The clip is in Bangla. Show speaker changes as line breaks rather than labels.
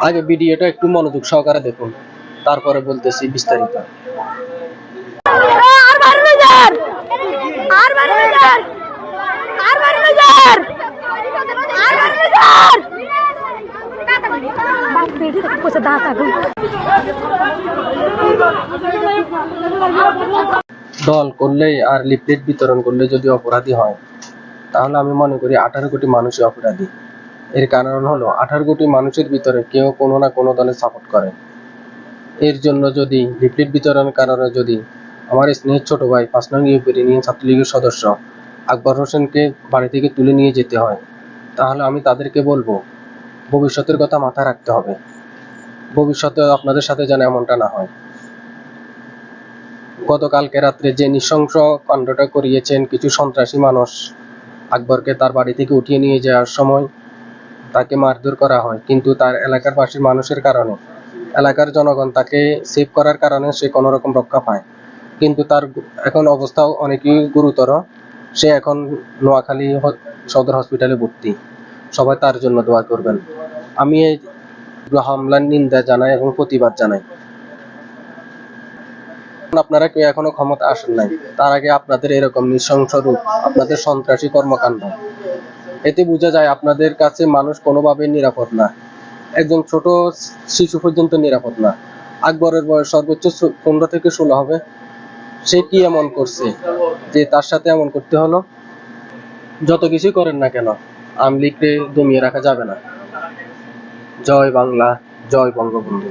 আগে ভিডিওটা একটু মনোযোগ সহকারে দেখুন, তারপরে বলতেছি বিস্তারিত। দল করলেই আর লিফলেট বিতরণ করলে যদি অপরাধী হয়, তাহলে আমি মনে করি 18 কোটি মানুষই অপরাধী। এর কারণ হলো 18 কোটি মানুষের ভিতরে কেউ কোনো না কোনো দলে সাপোর্ট করে। এর জন্য যদি লিফলেট বিতরণের কারণে যদি আমার স্নেহের ছোট ভাই 5 নং ইউনিয়ন ছাত্রলীগের সদস্য আকবর হোসেনকে বাড়ি থেকে তুলে নিয়ে যেতে হয়, তাহলে আমি তাদেরকে বলবো ভবিষ্যতের কথা মাথায় রাখতে হবে। ভবিষ্যতে আপনাদের সাথে যেন এমনটা না হয়। গতকালকে রাত্রে যে নৃশংস কাণ্ডটা করিয়েছেন কিছু সন্ত্রাসী মানুষ, আকবরকে তার বাড়ি থেকে উঠিয়ে নিয়ে যাওয়ার সময় তাকে মারধর করা হয়, কিন্তু তার এলাকার পাশের মানুষের কারণে, এলাকার জনগণ তাকে সেভ করার কারণে সে কোনো রকম রক্ষা পায়। কিন্তু তার এখন অবস্থাও অনেকই গুরুতর। সে এখন নোয়াখালী সদর হসপিটালে ভর্তি। সবাই তার জন্য দোয়া করবেন। আমি এই হামলার নিন্দা জানাই এবং প্রতিবাদ জানাই। আপনারা কেউ এখনো ক্ষমতা আসেন নাই, তার আগে আপনাদের এরকম নৃশংস রূপ, আপনাদের সন্ত্রাসী কর্মকাণ্ড, এতে বোঝা যায় আপনাদের কাছে মানুষ কোনোভাবেই নিরাপদ না। একজন ছোট শিশু পর্যন্ত নিরাপদ না। আকবরের বয়স সর্বোচ্চ 15 থেকে 16 হবে। সে কি এমন করছে যে তার সাথে এমন করতে হলো? যত কিছুই করেন না কেন, আওয়ামী লীগকে দমিয়ে রাখা যাবে না। জয় বাংলা, জয় বঙ্গবন্ধু।